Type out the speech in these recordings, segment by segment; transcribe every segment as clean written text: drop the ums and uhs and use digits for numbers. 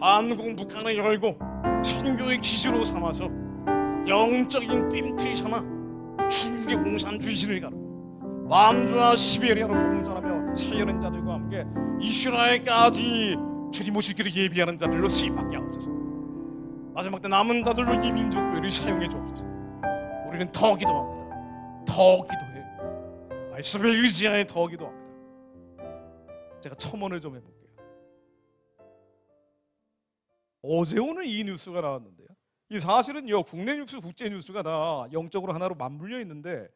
한국 북한을 열고 선교의 기지로 삼아서 영적인 뜀틀 삼아 중국의 공산주의신을 가르고 남주와 시베리아로 복음 전하며 살려는 자들과 함께 이스라엘까지 주님 오실 길을 예비하는 자들로 쓰임받게 하옵소서. 마지막 때 남은 자들로 이 민족 교회를 사용해 주옵소서. 우리는 더 기도합니다. 더 기도해요. 말씀에 의지하여 더 기도합니다. 제가 첨언을 좀 해볼게요. 어제 오늘 이 뉴스가 나왔는데요. 이 사실은요, 국내 뉴스, 국제 뉴스가 다 영적으로 하나로 맞물려 있는데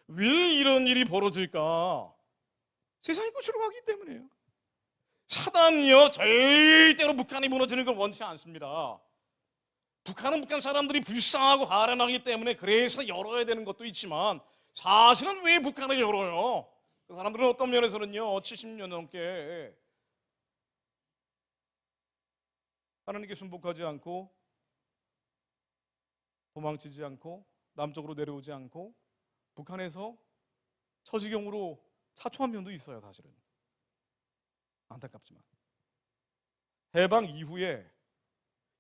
왜 이런 일이 벌어질까? 세상이 끝으로 가기 때문이에요. 사단이요, 절대로 북한이 무너지는 걸 원치 않습니다. 북한은 북한 사람들이 불쌍하고 가련하기 때문에 그래서 열어야 되는 것도 있지만 사실은 왜 북한을 열어요? 그 사람들은 어떤 면에서는요, 70년 넘게 하나님께 순복하지 않고 도망치지 않고 남쪽으로 내려오지 않고 북한에서 처지경으로 자초한 면도 있어요. 사실은 안타깝지만 해방 이후에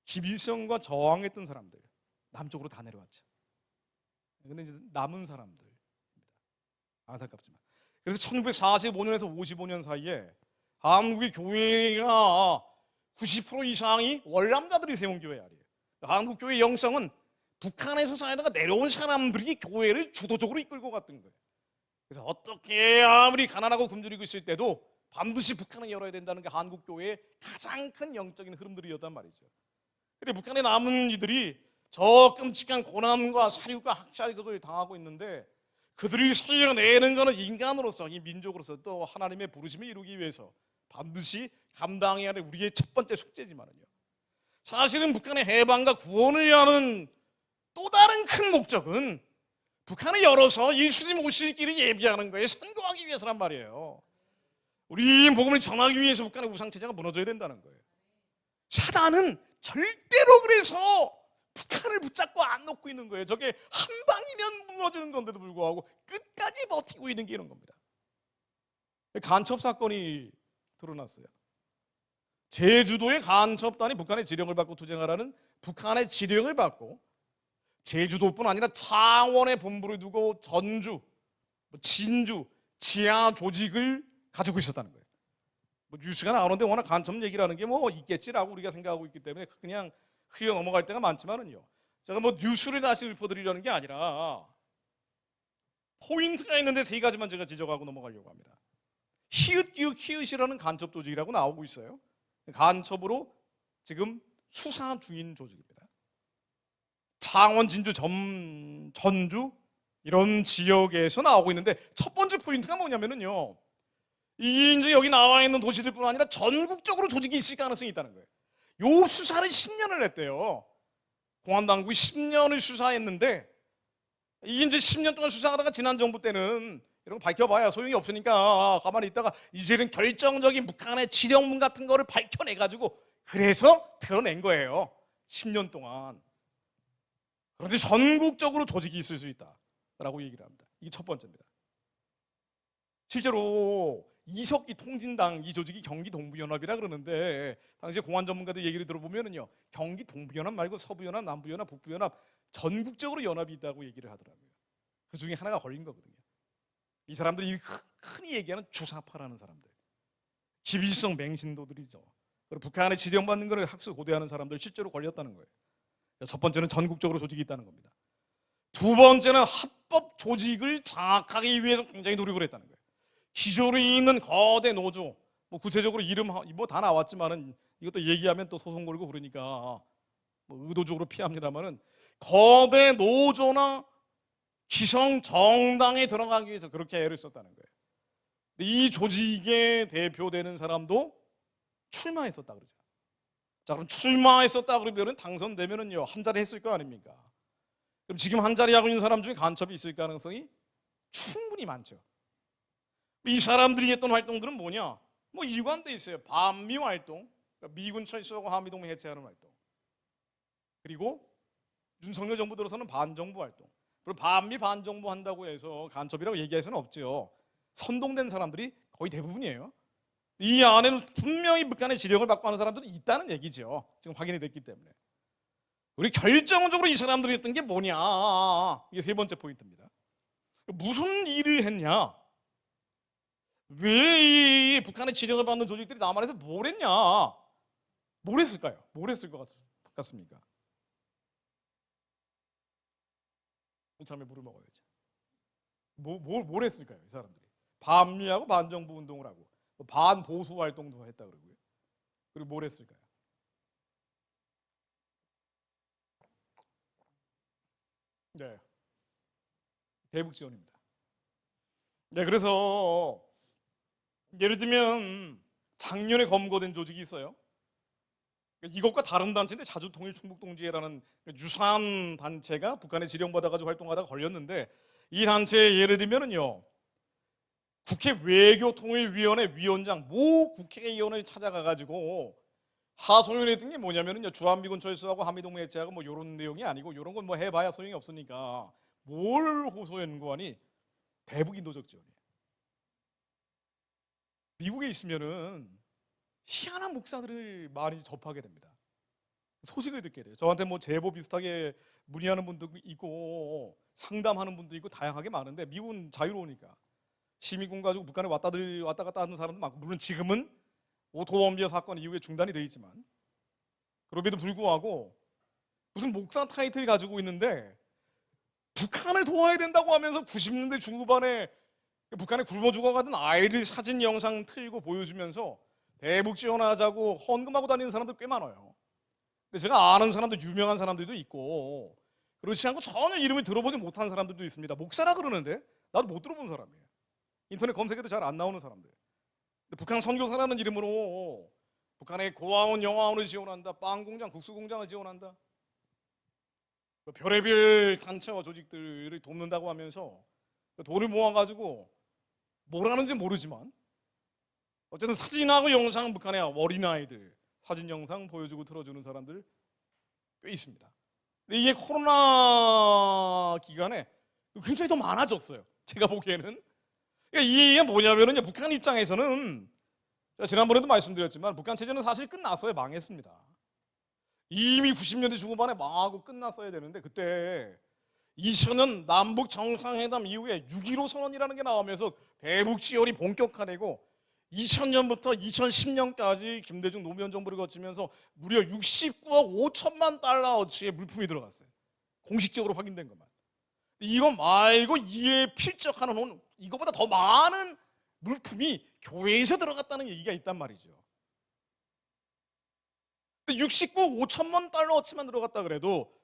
기빌성과 저항했던 사람들 남쪽으로 다 내려왔죠. 근데 이제 남은 사람들입니다. 안타깝지만 그래서 1945년에서 55년 사이에 한국의 교회가 90% 이상이 월남자들이 세운 교회 아니에요. 한국 교회 영성은 북한에서 살다가 내려온 사람들이 교회를 주도적으로 이끌고 갔던 거예요. 그래서 어떻게 아무리 가난하고 굶주리고 있을 때도 반드시 북한을 열어야 된다는 게 한국 교회의 가장 큰 영적인 흐름들이었단 말이죠. 근데 북한에 남은 이들이 저 끔찍한 고난과 사륙과 학살극을 당하고 있는데 그들을 살려내는 것은 인간으로서, 이 민족으로서 또 하나님의 부르심을 이루기 위해서 반드시 감당해야 할 우리의 첫 번째 숙제지만은요, 사실은 북한의 해방과 구원을 위한 또 다른 큰 목적은 북한을 열어서 예수님 오실 길을 예비하는 거에 선거하기 위해서란 말이에요. 우리 복음을 전하기 위해서 북한의 우상체제가 무너져야 된다는 거예요. 사단은 절대로 그래서 북한을 붙잡고 안 놓고 있는 거예요. 저게 한 방이면 무너지는 건데도 불구하고 끝까지 버티고 있는 게 이런 겁니다. 간첩 사건이 드러났어요. 제주도의 간첩단이 북한의 지령을 받고 투쟁하라는 북한의 지령을 받고 제주도뿐 아니라 창원에 본부를 두고 전주, 진주, 지하 조직을 가지고 있었다는 거예요. 뉴스가 나오는데 워낙 간첩 얘기를 하는 게 있겠지라고 우리가 생각하고 있기 때문에 그냥 흘려 넘어갈 때가 많지만은요, 제가 뉴스를 다시 읊어드리려는 게 아니라 포인트가 있는데 세 가지만 제가 지적하고 넘어가려고 합니다. 히읗이라는 간첩 조직이라고 나오고 있어요. 간첩으로 지금 수사 중인 조직입니다. 창원, 진주, 전주 이런 지역에서 나오고 있는데 첫 번째 포인트가 뭐냐면은요, 이제 여기 나와 있는 도시들뿐 아니라 전국적으로 조직이 있을 가능성이 있다는 거예요. 요 수사를 10년을 했대요. 공안당국이 10년을 수사했는데 이제 10년 동안 수사하다가 지난 정부 때는 이런 거 밝혀봐야 소용이 없으니까 가만히 있다가 이제는 결정적인 북한의 지령문 같은 거를 밝혀내가지고 그래서 드러낸 거예요. 10년 동안. 그런데 전국적으로 조직이 있을 수 있다라고 얘기를 합니다. 이게 첫 번째입니다. 실제로 이석기 통진당 이 조직이 경기 동부연합이라 그러는데 당시에 공안 전문가들 얘기를 들어보면은요, 경기 동부연합 말고 서부연합, 남부연합, 북부연합 전국적으로 연합이 있다고 얘기를 하더라고요. 그 중에 하나가 걸린 거거든요. 이 사람들이 흔히 얘기하는 주사파라는 사람들, 기비성 맹신도들이죠. 그리고 북한에 지령받는 것을 학수 고대하는 사람들 실제로 걸렸다는 거예요. 첫 번째는 전국적으로 조직이 있다는 겁니다. 두 번째는 합법 조직을 장악하기 위해서 굉장히 노력을 했다는 거예요. 기존에 있는 거대 노조, 구체적으로 이름 다 나왔지만은 이것도 얘기하면 또 소송 걸고 그러니까 의도적으로 피합니다만은 거대 노조나 기성 정당에 들어가기 위해서 그렇게 애를 썼다는 거예요. 이 조직에 대표되는 사람도 출마했었다 그러죠. 자, 그럼 출마했었다 그러면은 당선되면은요, 한 자리 했을 거 아닙니까? 그럼 지금 한 자리 하고 있는 사람 중에 간첩이 있을 가능성이 충분히 많죠. 이 사람들이 했던 활동들은 뭐냐? 일관돼 있어요. 반미 활동, 그러니까 미군 철수하고 한미동맹 해체하는 활동. 그리고 윤석열 정부 들어서는 반정부 활동. 그리고 반미 반정부 한다고 해서 간첩이라고 얘기할 수는 없죠. 선동된 사람들이 거의 대부분이에요. 이 안에는 분명히 북한의 지령을 받고 하는 사람들이 있다는 얘기죠. 지금 확인이 됐기 때문에. 우리 결정적으로 이 사람들이 했던 게 뭐냐? 이게 세 번째 포인트입니다. 무슨 일을 했냐? 왜 이 북한의 지령을 받는 조직들이 남한에서 뭘 했냐? 뭘 했을까요? 뭘 했을 것 같습니까? 이참에 물을 먹어야죠. 뭘 했을까요? 이 사람들이 반미하고 반정부 운동을 하고 반보수 활동도 했다 그러고요. 그리고 뭘 했을까요? 네, 대북 지원입니다. 네, 그래서 예를 들면 작년에 검거된 조직이 있어요. 이것과 다른 단체인데 자주통일충북동지회라는 유사한 단체가 북한에 지령받아가지고 활동하다가 걸렸는데, 이 단체 예를 들면은요, 국회 외교통일위원회 위원장 모 국회의원을 찾아가가지고 하소연했던 게 뭐냐면은요, 주한미군 철수하고 한미동맹 해체하고 뭐 이런 내용이 아니고, 이런 건 뭐 해봐야 소용이 없으니까 뭘 호소연구 하니 대북 인도적 지원이에요. 미국에 있으면은 희한한 목사들을 많이 접하게 됩니다. 소식을 듣게 돼요. 저한테 뭐 제보 비슷하게 문의하는 분도 있고 상담하는 분도 있고 다양하게 많은데, 미국은 자유로우니까 시민군 가지고 북한에 왔다 갔다 하는 사람도 많고, 물론 지금은 오토원비어 사건 이후에 중단이 돼 있지만, 그럼에도 불구하고 무슨 목사 타이틀 가지고 있는데 북한을 도와야 된다고 하면서 90년대 중후반에 북한에 굶어 죽어가던 아이를 사진 영상 틀고 보여주면서 대북 지원하자고 헌금하고 다니는 사람들 꽤 많아요. 근데 제가 아는 사람도, 유명한 사람들도 있고, 그렇지 않고 전혀 이름을 들어보지 못한 사람들도 있습니다. 목사라 그러는데 나도 못 들어본 사람이에요. 인터넷 검색해도 잘 안 나오는 사람들. 근데 북한 선교사라는 이름으로 북한의 고아원, 영아원을 지원한다, 빵 공장, 국수 공장을 지원한다, 별의별 단체와 조직들을 돕는다고 하면서 돈을 모아가지고 뭘 하는지 모르지만 어쨌든 사진하고 영상, 북한의 어린아이들 사진 영상 보여주고 틀어주는 사람들 꽤 있습니다. 근데 이게 코로나 기간에 굉장히 더 많아졌어요. 제가 보기에는. 이게 뭐냐면은 북한 입장에서는, 제가 지난번에도 말씀드렸지만 북한 체제는 사실 끝났어요. 망했습니다. 이미 90년대 중후반에 망하고 끝났어야 되는데, 그때 2000년 남북 정상회담 이후에 6.15 선언이라는 게 나오면서 대북 지원이 본격화되고, 2000년부터 2010년까지 김대중 노무현 정부를 거치면서 무려 69억 5천만 달러어치의 물품이 들어갔어요. 공식적으로 확인된 것만. 이거 말고 이에 필적하는 돈, 이거보다 더 많은 물품이 교회에서 들어갔다는 얘기가 있단 말이죠. 69억 5천만 달러어치만 들어갔다 그래도,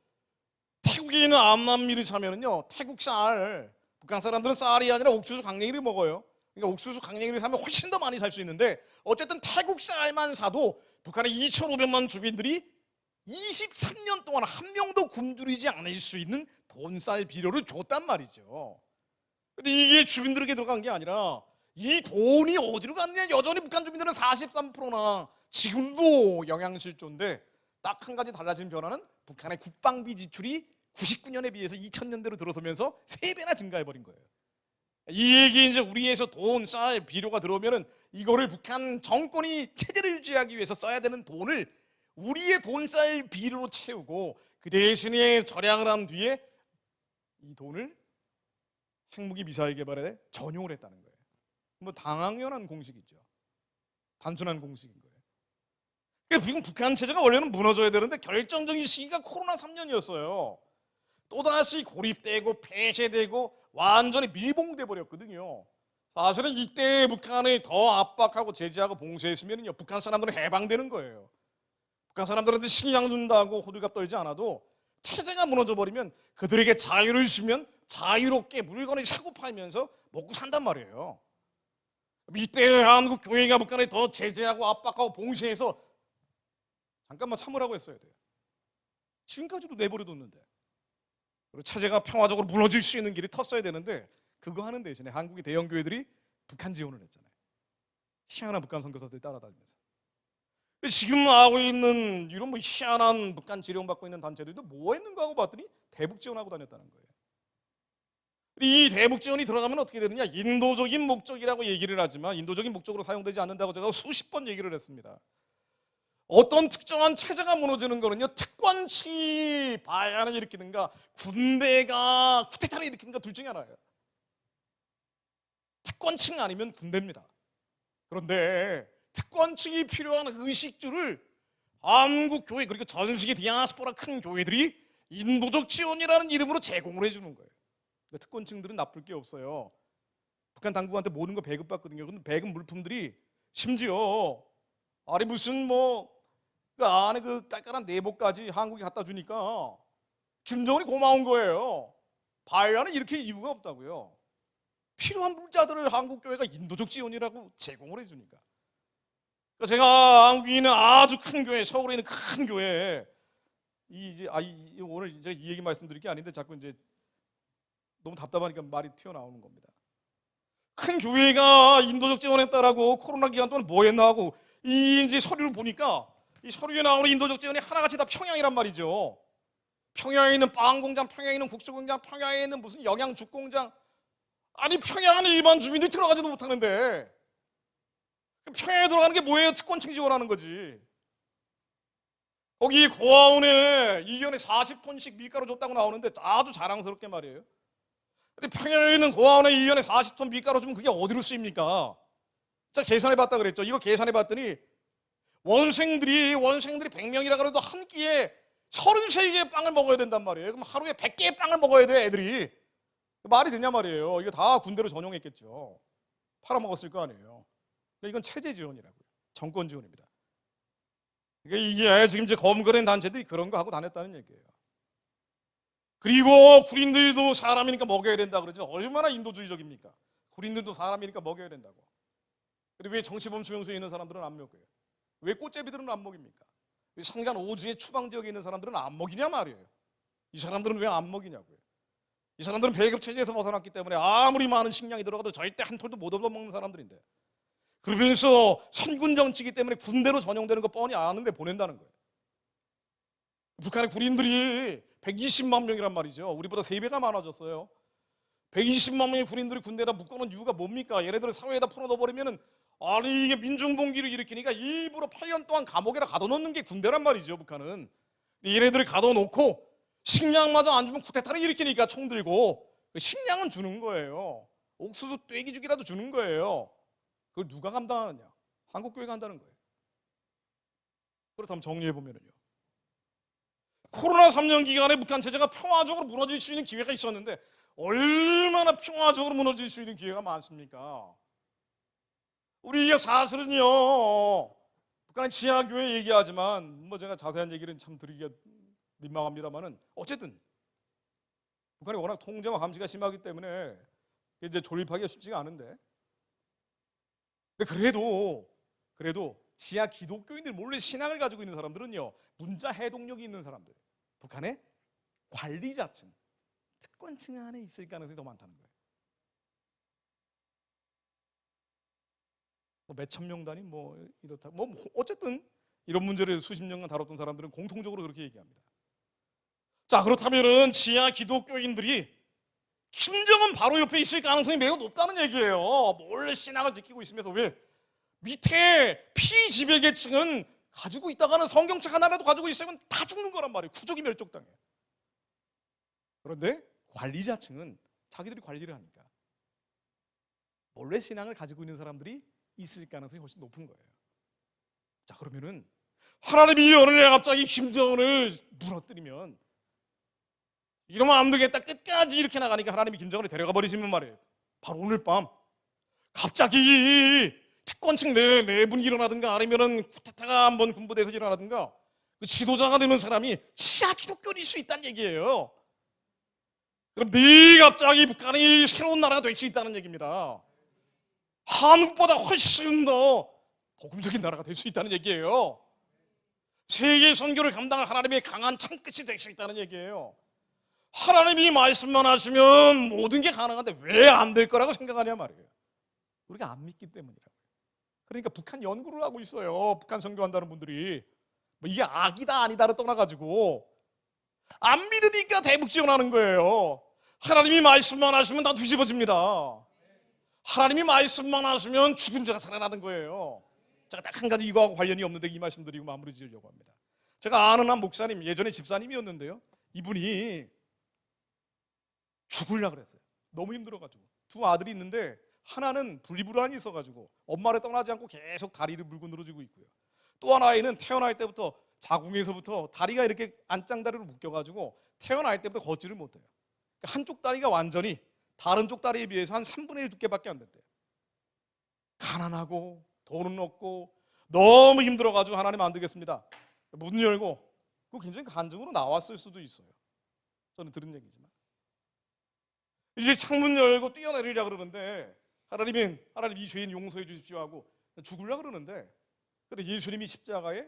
태국에 있는 암남미를 사면은요, 태국 쌀, 북한 사람들은 쌀이 아니라 옥수수 강냉이를 먹어요. 그러니까 옥수수 강냉이를 사면 훨씬 더 많이 살 수 있는데, 어쨌든 태국 쌀만 사도 북한의 2,500만 주민들이 23년 동안 한 명도 굶주리지 않을 수 있는 돈쌀 비료를 줬단 말이죠. 근데 이게 주민들에게 들어간 게 아니라 이 돈이 어디로 갔냐? 여전히 북한 주민들은 43%나 지금도 영양실조인데, 딱 한 가지 달라진 변화는 북한의 국방비 지출이 99년에 비해서 2000년대로 들어서면서 3배나 증가해버린 거예요. 이 얘기, 이제 우리에서 돈, 쌀, 비료가 들어오면은 이거를 북한 정권이 체제를 유지하기 위해서 써야 되는 돈을 우리의 돈, 쌀, 비료로 채우고, 그 대신에 절약을 한 뒤에 이 돈을 핵무기 미사일 개발에 전용을 했다는 거예요. 뭐 당연한 공식이죠. 단순한 공식인 거예요. 그러니까 지금 북한 체제가 원래는 무너져야 되는데 결정적인 시기가 코로나 3년이었어요. 또다시 고립되고 폐쇄되고 완전히 밀봉돼 버렸거든요. 사실은 이때 북한을 더 압박하고 제재하고 봉쇄했으면요, 북한 사람들은 해방되는 거예요. 북한 사람들한테 식량 준다고 호들갑 떨지 않아도 체제가 무너져 버리면 그들에게 자유를 주면 자유롭게 물건을 사고 팔면서 먹고 산단 말이에요. 이때 한국 교회가 북한을 더 제재하고 압박하고 봉쇄해서 잠깐만 참으라고 했어야 돼요. 지금까지도 내버려뒀는데. 그리고 체제가 평화적으로 무너질 수 있는 길이 텄어야 되는데, 그거 하는 대신에 한국의 대형 교회들이 북한 지원을 했잖아요. 희한한 북한 선교사들이 따라다니면서. 지금 하고 있는 이런 뭐 희한한 북한 지령받고 있는 단체들도 뭐 했는가 하고 봤더니 대북 지원하고 다녔다는 거예요. 이 대북 지원이 들어가면 어떻게 되느냐? 인도적인 목적이라고 얘기를 하지만 인도적인 목적으로 사용되지 않는다고 제가 수십 번 얘기를 했습니다. 어떤 특정한 체제가 무너지는 거는요, 특권층이 반란을 일으키든가 군대가 쿠데타를 일으키든가 둘 중에 하나예요. 특권층 아니면 군대입니다. 그런데 특권층이 필요한 의식주를 한국 교회 그리고 전 세계 디아스포라 큰 교회들이 인도적 지원이라는 이름으로 제공을 해주는 거예요. 그러니까 특권층들은 나쁠 게 없어요. 북한 당국한테 모든 거 배급받거든요. 근데 배급 물품들이 심지어 아니 무슨 그 안에 그 깔깔한 내복까지 한국이 갖다 주니까 김정은이 고마운 거예요. 반란을 일으킬 이유가 없다고요. 필요한 물자들을 한국 교회가 인도적 지원이라고 제공을 해주니까. 그러니까 제가 한국에 있는 아주 큰 교회, 서울에 있는 큰 교회, 오늘 이제 이 얘기 말씀드릴 게 아닌데 자꾸 이제 너무 답답하니까 말이 튀어나오는 겁니다. 큰 교회가 인도적 지원했다라고 코로나 기간 동안 뭐 했나 하고 이 이제 서류를 보니까 이 서류에 나오는 인도적 지원이 하나같이 다 평양이란 말이죠. 평양에 있는 빵 공장, 평양에 있는 국수 공장, 평양에 있는 무슨 영양죽 공장. 아니 평양은 일반 주민들이 들어가지도 못하는데 평양에 들어가는 게 뭐예요? 특권층 지원하는 거지. 거기 고아원에 1년에 40톤씩 밀가루 줬다고 나오는데 아주 자랑스럽게 말이에요. 근데 평양에 있는 고아원에 1년에 40톤 밀가루 주면 그게 어디로 쓰입니까? 자, 계산해봤다 그랬죠. 이거 계산해봤더니 원생들이 100명이라 그래도 한 끼에 33개의 빵을 먹어야 된단 말이에요. 그럼 하루에 100개의 빵을 먹어야 돼, 애들이. 말이 되냐 말이에요. 이거 다 군대로 전용했겠죠. 팔아먹었을 거 아니에요. 이건 체제 지원이라고요. 정권 지원입니다. 그러니까 이게 지금 이제 검거된 단체들이 그런 거 하고 다녔다는 얘기예요. 그리고 군인들도 사람이니까 먹여야 된다 그러죠. 얼마나 인도주의적입니까? 군인들도 사람이니까 먹여야 된다고. 그리고 왜 정치범 수용소에 있는 사람들은 안 먹여요? 왜 꽃제비들은 안 먹입니까? 왜 산간 오지의 추방 지역에 있는 사람들은 안 먹이냐 말이에요. 이 사람들은 왜 안 먹이냐고요. 이 사람들은 배급 체제에서 벗어났기 때문에 아무리 많은 식량이 들어가도 절대 한 톨도 못 얻어먹는 사람들인데, 그러면서 선군 정치이기 때문에 군대로 전용되는 거 뻔히 아는데 보낸다는 거예요. 북한의 군인들이 120만 명이란 말이죠. 우리보다 3배가 많아졌어요. 120만 명의 군인들이 군대에다 묶어놓은 이유가 뭡니까? 얘네들을 사회에다 풀어넣어버리면은 아니 이게 민중봉기를 일으키니까 일부러 8년 동안 감옥에다 가둬놓는 게 군대란 말이죠. 북한은. 얘네들을 가둬놓고 식량마저 안 주면 쿠데타를 일으키니까 총 들고 식량은 주는 거예요. 옥수수 떼기죽이라도 주는 거예요. 그걸 누가 감당하느냐? 한국교회가 한다는 거예요. 그렇다면 정리해보면요, 코로나 3년 기간에 북한 체제가 평화적으로 무너질 수 있는 기회가 있었는데 얼마나 평화적으로 무너질 수 있는 기회가 많습니까? 우리 사실은요, 북한의 지하교회 얘기하지만 제가 자세한 얘기는 참 드리기가 민망합니다만은 어쨌든 북한이 워낙 통제와 감시가 심하기 때문에 이제 조립하기가 쉽지가 않은데, 그래도 지하 기독교인들 몰래 신앙을 가지고 있는 사람들은요, 문자 해독력이 있는 사람들, 북한의 관리자층, 특권층 안에 있을 가능성이 더 많다는 거예요. 몇천 명 단위 이렇다. 어쨌든 이런 문제를 수십 년간 다뤘던 사람들은 공통적으로 그렇게 얘기합니다. 자, 그렇다면은 지하 기독교인들이 김정은 바로 옆에 있을 가능성이 매우 높다는 얘기예요. 몰래 신앙을 지키고 있으면서 왜 밑에 피지배계층은 가지고 있다가는 성경책 하나라도 가지고 있으면 다 죽는 거란 말이에요. 국적이 멸종당해. 그런데 관리자층은 자기들이 관리를 하니까 몰래 신앙을 가지고 있는 사람들이 있을 가능성이 훨씬 높은 거예요. 자, 그러면은 하나님이 어느 날 갑자기 김정은을 무너뜨리면 이러면 안 되겠다, 끝까지 이렇게 나가니까 하나님이 김정은을 데려가 버리시면 말이에요. 바로 오늘 밤 갑자기 특권층 내분이 일어나든가 아니면은 쿠데타가 한번 군부대에서 일어나든가 그 지도자가 되는 사람이 지하 기독교일 수 있다는 얘기예요. 그럼 갑자기 북한이 새로운 나라가 될 수 있다는 얘기입니다. 한국보다 훨씬 더 복음적인 나라가 될 수 있다는 얘기예요. 세계 선교를 감당할 하나님의 강한 창끝이 될 수 있다는 얘기예요. 하나님이 말씀만 하시면 모든 게 가능한데 왜 안 될 거라고 생각하냐 말이에요. 우리가 안 믿기 때문이라고요. 그러니까 북한 연구를 하고 있어요. 북한 선교한다는 분들이 이게 악이다 아니다를 떠나가지고 안 믿으니까 대북 지원하는 거예요. 하나님이 말씀만 하시면 다 뒤집어집니다. 하나님이 말씀만 하시면 죽은 자가 살아나는 거예요. 제가 딱 한 가지 이거하고 관련이 없는데 이 말씀 드리고 마무리 지으려고 합니다. 제가 아는 한 목사님, 예전에 집사님이었는데요, 이분이 죽으려고 그랬어요. 너무 힘들어가지고. 두 아들이 있는데 하나는 분리불안이 있어가지고 엄마를 떠나지 않고 계속 다리를 물고 늘어지고 있고요, 또 한 아이는 태어날 때부터 자궁에서부터 다리가 이렇게 안짱다리로 묶여가지고 태어날 때부터 걷지를 못해요. 그러니까 한쪽 다리가 완전히 다른 쪽 다리에 비해서 한 3분의 1 두께밖에 안 됐대요. 가난하고 돈은 없고 너무 힘들어가지고 하나님 안 되겠습니다, 문 열고, 그거 굉장히 간증으로 나왔을 수도 있어요. 저는 들은 얘기지만 이제 창문 열고 뛰어내리려 그러는데 하나님 이 죄인 용서해 주십시오 하고 죽으려 그러는데, 근데 예수님이 십자가에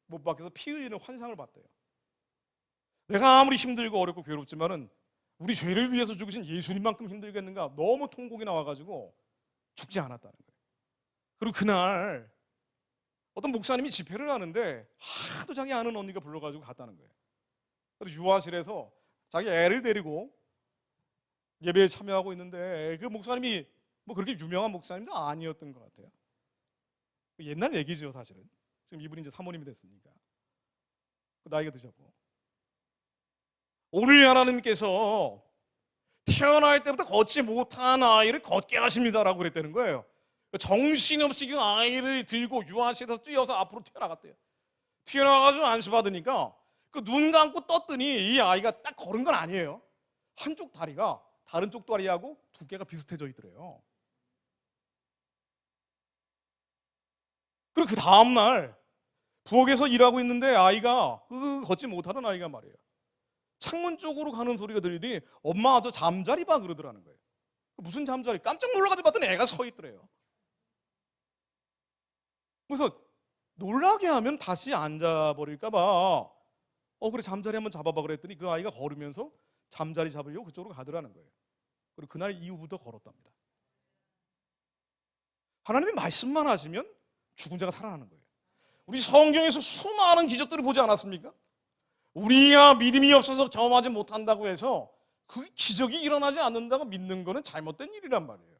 못 박혀서 피 흘리는 환상을 봤대요. 내가 아무리 힘들고 어렵고 괴롭지만은 우리 죄를 위해서 죽으신 예수님만큼 힘들겠는가, 너무 통곡이 나와가지고 죽지 않았다는 거예요. 그리고 그날 어떤 목사님이 집회를 하는데 하도 자기 아는 언니가 불러가지고 갔다는 거예요. 그래서 유아실에서 자기 애를 데리고 예배에 참여하고 있는데 그 목사님이 뭐 그렇게 유명한 목사님도 아니었던 것 같아요. 옛날 얘기죠 사실은. 지금 이분이 이제 사모님이 됐으니까 나이가 드셨고, 오늘 하나님께서 태어날 때부터 걷지 못한 아이를 걷게 하십니다라고 그랬다는 거예요. 정신없이 그 아이를 들고 유아실에서 뛰어서 앞으로 튀어나갔대요. 튀어나가가지고 안수받으니까 그 눈 감고 떴더니 이 아이가 딱 걸은 건 아니에요. 한쪽 다리가 다른 쪽 다리하고 두께가 비슷해져 있더래요. 그리고 그 다음날 부엌에서 일하고 있는데 아이가 걷지 못하는 아이가 말이에요, 창문 쪽으로 가는 소리가 들리더니 엄마 저 잠자리 봐 그러더라는 거예요. 무슨 잠자리? 깜짝 놀라가지고 봤더니 애가 서 있더래요. 그래서 놀라게 하면 다시 앉아버릴까 봐 그래 잠자리 한번 잡아봐 그랬더니 그 아이가 걸으면서 잠자리 잡으려고 그쪽으로 가더라는 거예요. 그리고 그날 이후부터 걸었답니다. 하나님이 말씀만 하시면 죽은 자가 살아나는 거예요. 우리 성경에서 수많은 기적들을 보지 않았습니까? 우리야 믿음이 없어서 경험하지 못한다고 해서 그 기적이 일어나지 않는다고 믿는 거는 잘못된 일이란 말이에요.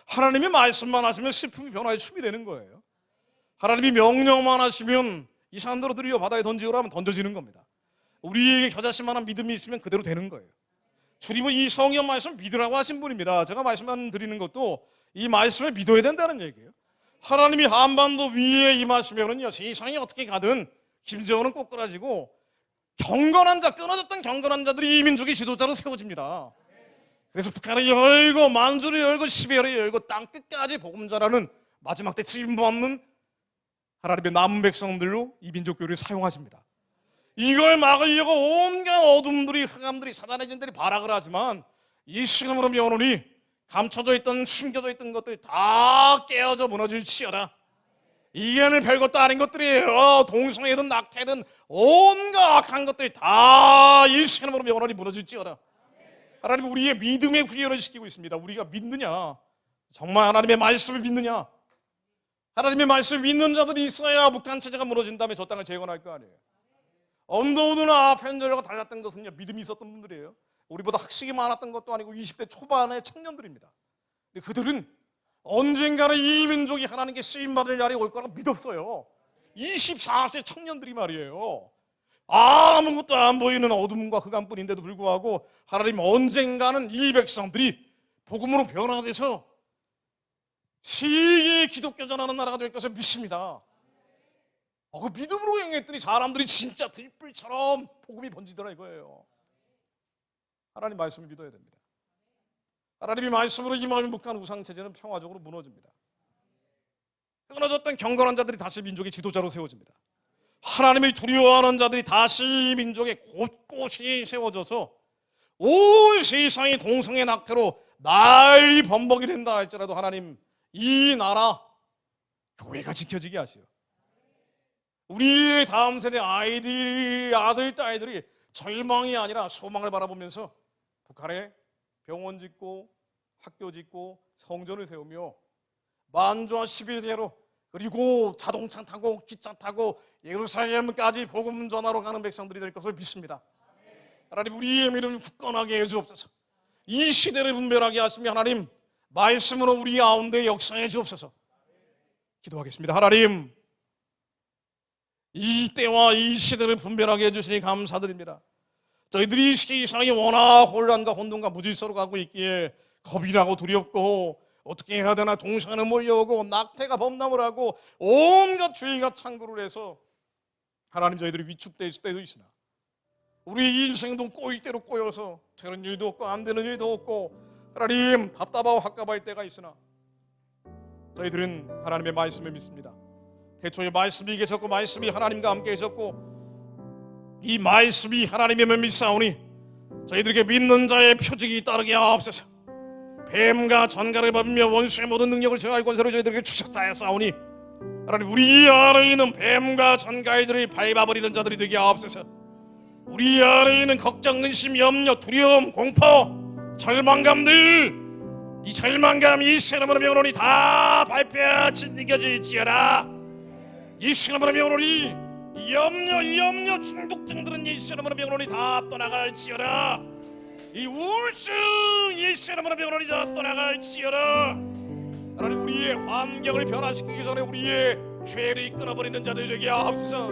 하나님이 말씀만 하시면 슬픔이 변화의 춤이 되는 거예요. 하나님이 명령만 하시면 이 산더러 들여 바다에 던지오라 하면 던져지는 겁니다. 우리에게 겨자씨만한 믿음이 있으면 그대로 되는 거예요. 주님은 이 성경 말씀 믿으라고 하신 분입니다. 제가 말씀만 드리는 것도 이 말씀을 믿어야 된다는 얘기예요. 하나님이 한반도 위에 임하시면은요, 세상이 어떻게 가든 김정은은 꼬꾸라지고 경건한 자, 끊어졌던 경건한 자들이 이 민족의 지도자로 세워집니다. 그래서 북한을 열고 만주를 열고 시베리아를 열고 땅 끝까지 복음 전하는 마지막 때 쓰임없는 하나님의 남은 백성들로 이 민족 교회를 사용하십니다. 이걸 막으려고 온갖 어둠들이, 흑암들이, 사단의 진들이 발악을 하지만 이 시간으로 면오니 감춰져 있던, 숨겨져 있던 것들이 다 깨어져 무너질지어다. 이게는 별것도 아닌 것들이에요. 동성애든 낙태든 온갖 악한 것들이 다 이 시간으로 면오니 무너질지어다. 하나님 우리의 믿음의 훈련을 시키고 있습니다. 우리가 믿느냐, 정말 하나님의 말씀을 믿느냐. 하나님의 말씀을 믿는 자들이 있어야 북한 체제가 무너진 다음에 저 땅을 재건할 거 아니에요. 언더우드나 펜저러가 달랐던 것은요, 믿음이 있었던 분들이에요. 우리보다 학식이 많았던 것도 아니고 20대 초반의 청년들입니다. 근데 그들은 언젠가는 이 민족이 하나님께 쓰임받을 날이 올 거라고 믿었어요. 24세 청년들이 말이에요. 아무것도 안 보이는 어둠과 흑암뿐인데도 불구하고 하나님 언젠가는 이 백성들이 복음으로 변화돼서 세계의 기독교 전하는 나라가 될 것을 믿습니다. 그 믿음으로 행했더니 사람들이 진짜 들불처럼 복음이 번지더라 이거예요. 하나님 말씀을 믿어야 됩니다. 하나님이 말씀으로 임하면 북한 우상체제는 평화적으로 무너집니다. 끊어졌던 경건한 자들이 다시 민족의 지도자로 세워집니다. 하나님을 두려워하는 자들이 다시 민족의 곳곳이 세워져서 온 세상이 동성애 낙태로 난리 범벅이 된다 할지라도 하나님 이 나라 교회가 지켜지게 하시오. 우리의 다음 세대 아이들이, 아들, 딸들이 절망이 아니라 소망을 바라보면서 북한에 병원 짓고 학교 짓고 성전을 세우며 만주와 시베리아로, 그리고 자동차 타고 기차 타고 예루살렘까지 복음 전하러 가는 백성들이 될 것을 믿습니다. 하나님 우리의 믿음을 굳건하게 해주옵소서. 이 시대를 분별하게 하시며 하나님 말씀으로 우리 가운데 역사해 주옵소서. 기도하겠습니다. 하나님, 이 때와 이 시대를 분별하게 해주시니 감사드립니다. 저희들이 세상이 워낙 혼란과 혼돈과 무질서로 가고 있기에 겁이 나고 두렵고 어떻게 해야 되나 동상은 몰려오고 낙태가 범람을 하고 온갖 죄가 창구를 해서 하나님 저희들이 위축될 때도 있으나 우리의 인생도 꼬일 대로 꼬여서 되는 일도 없고 안 되는 일도 없고 하나님 답답하고 합갑할 때가 있으나 저희들은 하나님의 말씀을 믿습니다. 태초에 말씀이 계셨고 말씀이 하나님과 함께 계셨고 이 말씀이 하나님임을 믿사오니 저희들에게 믿는 자의 표적이 따르게 하옵소서. 뱀과 전갈을 밟으며 원수의 모든 능력을 제어할 권세를 저희들에게 주셨사오니 하나님 우리 안에 있는 뱀과 전갈들을 밟아버리는 자들이 되게 하옵소서. 우리 안에 있는 걱정, 근심, 염려, 두려움, 공포, 절망감들 이 절망감 예수님의 명으로 다 밟혀 진겨질지어다. 예수님의 명으로 염려 중독증들은 예수님의 명으로 다 떠나갈지어다. 이 우울증 예수님의 명으로 다 떠나갈지어다. 하나님 우리의 환경을 변화시키기 전에 우리의 죄를 끊어버리는 자들 되게 하옵소서.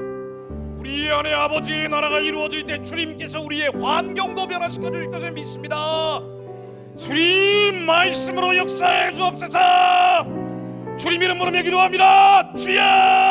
우리 안에 아버지의 나라가 이루어질 때 주님께서 우리의 환경도 변화시켜 주실 것을 믿습니다. 주님 말씀으로 역사해 주옵소서. 주님 이름으로 기도합니다. 주여